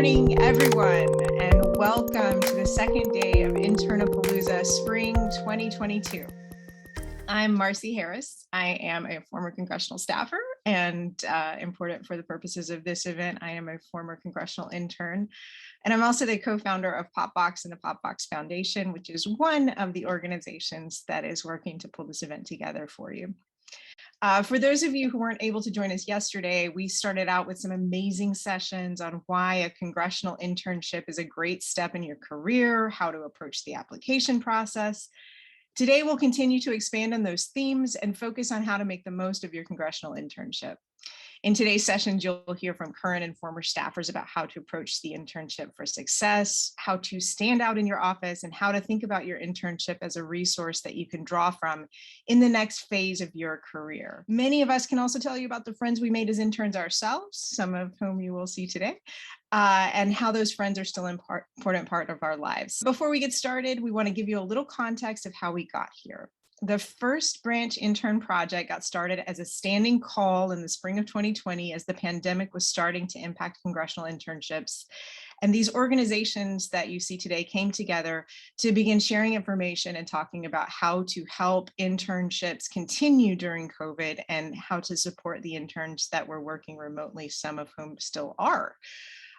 morning, everyone, and welcome to the second day of Internapalooza Spring 2022. I'm Marci Harris. I am a former congressional staffer and important for the purposes of this event, I am a former congressional intern. And I'm also the co-founder of POPVOX and the POPVOX Foundation, which is one of the organizations that is working to pull this event together for you. For those of you who weren't able to join us yesterday, we started out with some amazing sessions on why a congressional internship is a great step in your career, how to approach the application process. Today, we'll continue to expand on those themes and focus on how to make the most of your congressional internship. In today's sessions, you'll hear from current and former staffers about how to approach the internship for success, how to stand out in your office, and how to think about your internship as a resource that you can draw from in the next phase of your career. Many of us can also tell you about the friends we made as interns ourselves, some of whom you will see today, and how those friends are still an important part of our lives. Before we get started, we want to give you a little context of how we got here. The first branch intern project got started as a standing call in the spring of 2020 as the pandemic was starting to impact congressional internships. And these organizations that you see today came together to begin sharing information and talking about how to help internships continue during COVID and how to support the interns that were working remotely, some of whom still are.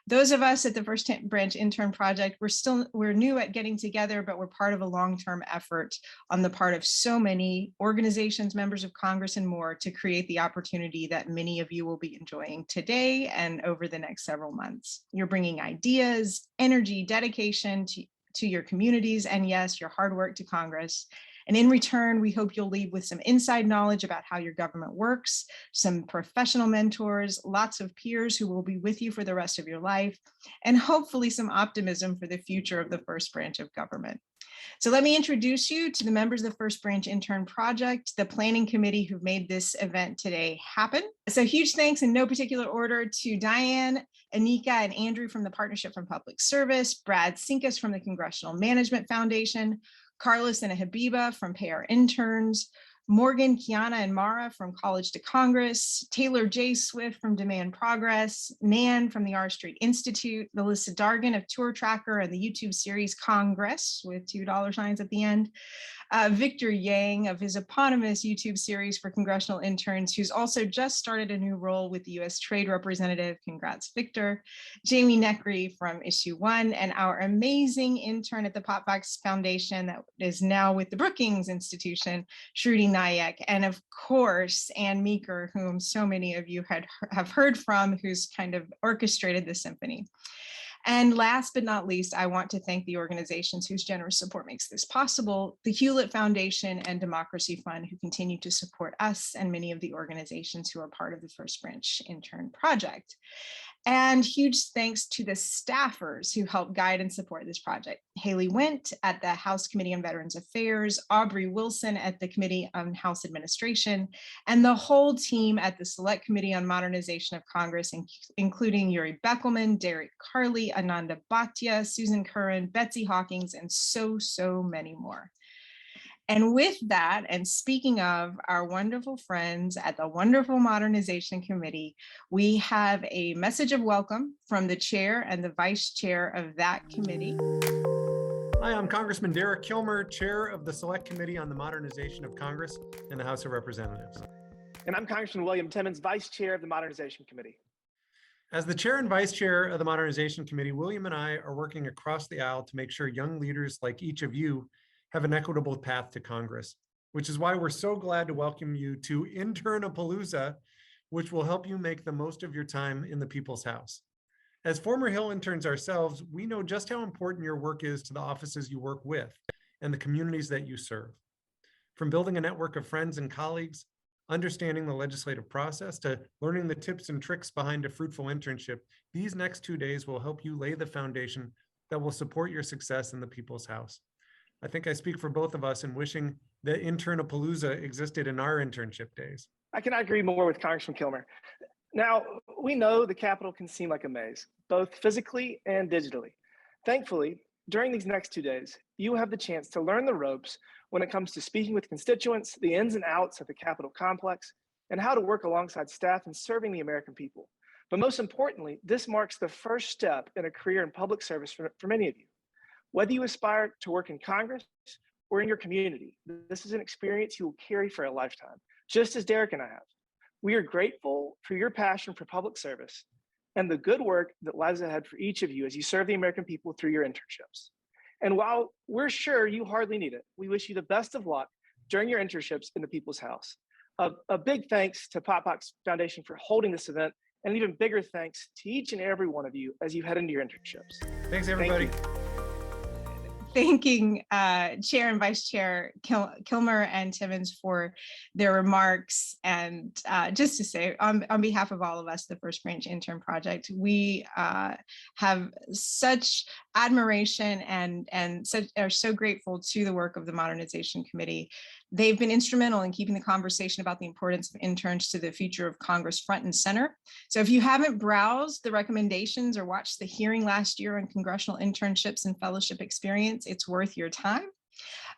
Those of us at the First Branch Intern Project, we're new at getting together, but we're part of a long-term effort on the part of so many organizations, members of Congress, and more to create the opportunity that many of you will be enjoying today and over the next several months. You're bringing ideas, energy, dedication to your communities, and yes, your hard work to Congress. And in return, we hope you'll leave with some inside knowledge about how your government works, some professional mentors, lots of peers who will be with you for the rest of your life, and hopefully some optimism for the future of the first branch of government. So let me introduce you to the members of the First Branch Intern Project, the planning committee who made this event today happen. So huge thanks in no particular order to Diane, Anika, and Andrew from the Partnership for Public Service, Brad Sinkus from the Congressional Management Foundation, Carlos and Habiba from Pay Our Interns, Morgan, Kiana, and Mara from College to Congress, Taylor J. Swift from Demand Progress, Nan from the R Street Institute, Melissa Dargan of Tour Tracker and the YouTube series Congress with $2 signs at the end, Victor Yang of his eponymous YouTube series for congressional interns, who's also just started a new role with the U.S. Trade Representative. Congrats, Victor. Jamie Neckery from Issue 1, and our amazing intern at the POPVOX Foundation that is now with the Brookings Institution, Shruti Nayak, and of course, Ann Meeker, whom so many of you have heard from, who's kind of orchestrated the symphony. And last but not least, I want to thank the organizations whose generous support makes this possible, the Hewlett Foundation and Democracy Fund, who continue to support us and many of the organizations who are part of the First Branch Intern Project. And huge thanks to the staffers who helped guide and support this project. Haley Went at the House Committee on Veterans Affairs, Aubrey Wilson at the Committee on House Administration, and the whole team at the Select Committee on Modernization of Congress, including Yuri Beckelman, Derek Carley, Ananda Bhatia, Susan Curran, Betsy Hawkins, and so many more. And with that, and speaking of our wonderful friends at the wonderful Modernization Committee, we have a message of welcome from the chair and the vice chair of that committee. Hi, I'm Congressman Derek Kilmer, chair of the Select Committee on the Modernization of Congress in the House of Representatives. And I'm Congressman William Timmons, vice chair of the Modernization Committee. As the chair and vice chair of the Modernization Committee, William and I are working across the aisle to make sure young leaders like each of you have an equitable path to Congress, which is why we're so glad to welcome you to Internapalooza, which will help you make the most of your time in the People's House. As former Hill interns ourselves, we know just how important your work is to the offices you work with and the communities that you serve. From building a network of friends and colleagues, understanding the legislative process, to learning the tips and tricks behind a fruitful internship, these next 2 days will help you lay the foundation that will support your success in the People's House. I think I speak for both of us in wishing that Internapalooza existed in our internship days. I cannot agree more with Congressman Kilmer. Now, we know the Capitol can seem like a maze, both physically and digitally. Thankfully, during these next 2 days, you have the chance to learn the ropes when it comes to speaking with constituents, the ins and outs of the Capitol complex, and how to work alongside staff in serving the American people. But most importantly, this marks the first step in a career in public service for many of you. Whether you aspire to work in Congress or in your community, this is an experience you will carry for a lifetime, just as Derek and I have. We are grateful for your passion for public service and the good work that lies ahead for each of you as you serve the American people through your internships. And while we're sure you hardly need it, we wish you the best of luck during your internships in the People's House. A big thanks to POPVOX Foundation for holding this event, and an even bigger thanks to each and every one of you as you head into your internships. Thanks, everybody. Thanking Chair and Vice Chair Kilmer and Timmons for their remarks. And just to say, on behalf of all of us, the First Branch Intern Project, we have such admiration and are so grateful to the work of the Modernization Committee. They've been instrumental in keeping the conversation about the importance of interns to the future of Congress front and center. So if you haven't browsed the recommendations or watched the hearing last year on congressional internships and fellowship experience, it's worth your time.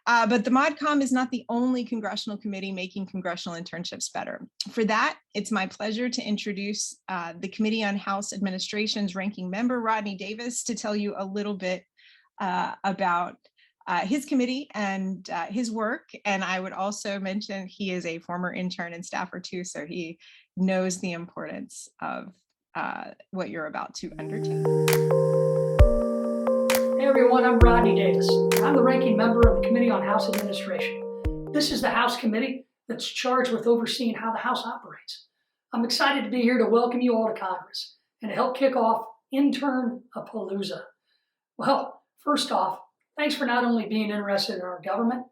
But the ModCom is not the only congressional committee making congressional internships better. For that, it's my pleasure to introduce the Committee on House Administration's ranking member, Rodney Davis, to tell you a little bit about his committee and his work. And I would also mention he is a former intern and staffer too, so he knows the importance of what you're about to undertake. Hey everyone, I'm Rodney Davis. I'm the ranking member of the Committee on House Administration. This is the House Committee that's charged with overseeing how the House operates. I'm excited to be here to welcome you all to Congress and to help kick off Internapalooza. Well, first off, thanks for not only being interested in our government,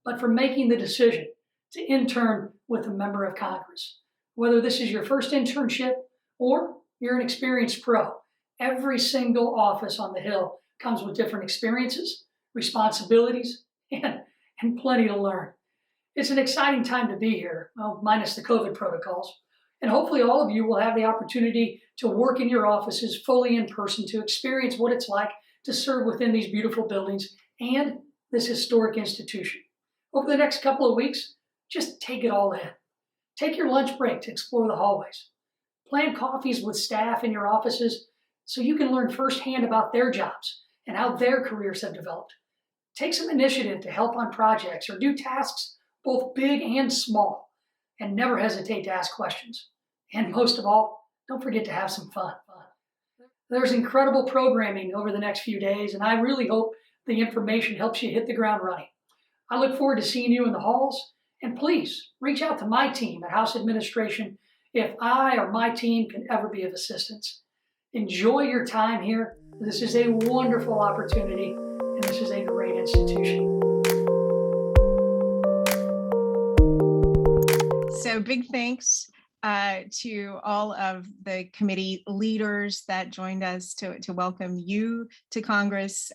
but for making the decision to intern with a member of Congress. Whether this is your first internship or you're an experienced pro, every single office on the Hill comes with different experiences, responsibilities, and plenty to learn. It's an exciting time to be here, well, minus the COVID protocols. And hopefully all of you will have the opportunity to work in your offices fully in person to experience what it's like to serve within these beautiful buildings and this historic institution. Over the next couple of weeks, just take it all in. Take your lunch break to explore the hallways. Plan coffees with staff in your offices so you can learn firsthand about their jobs and how their careers have developed. Take some initiative to help on projects or do tasks both big and small, and never hesitate to ask questions. And most of all, don't forget to have some fun. There's incredible programming over the next few days, and I really hope the information helps you hit the ground running. I look forward to seeing you in the halls, and please reach out to my team at House Administration if I or my team can ever be of assistance. Enjoy your time here. This is a wonderful opportunity, and this is a great institution. So big thanks to all of the committee leaders that joined us to welcome you to Congress.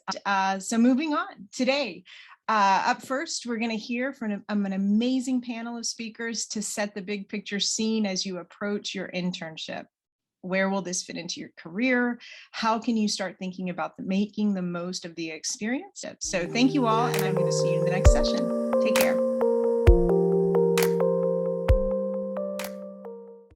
So moving on today, up first, we're going to hear from an amazing panel of speakers to set the big picture scene as you approach your internship. Where will this fit into your career? How can you start thinking about making the most of the experience? So thank you all, and I'm going to see you in the next session. Take care.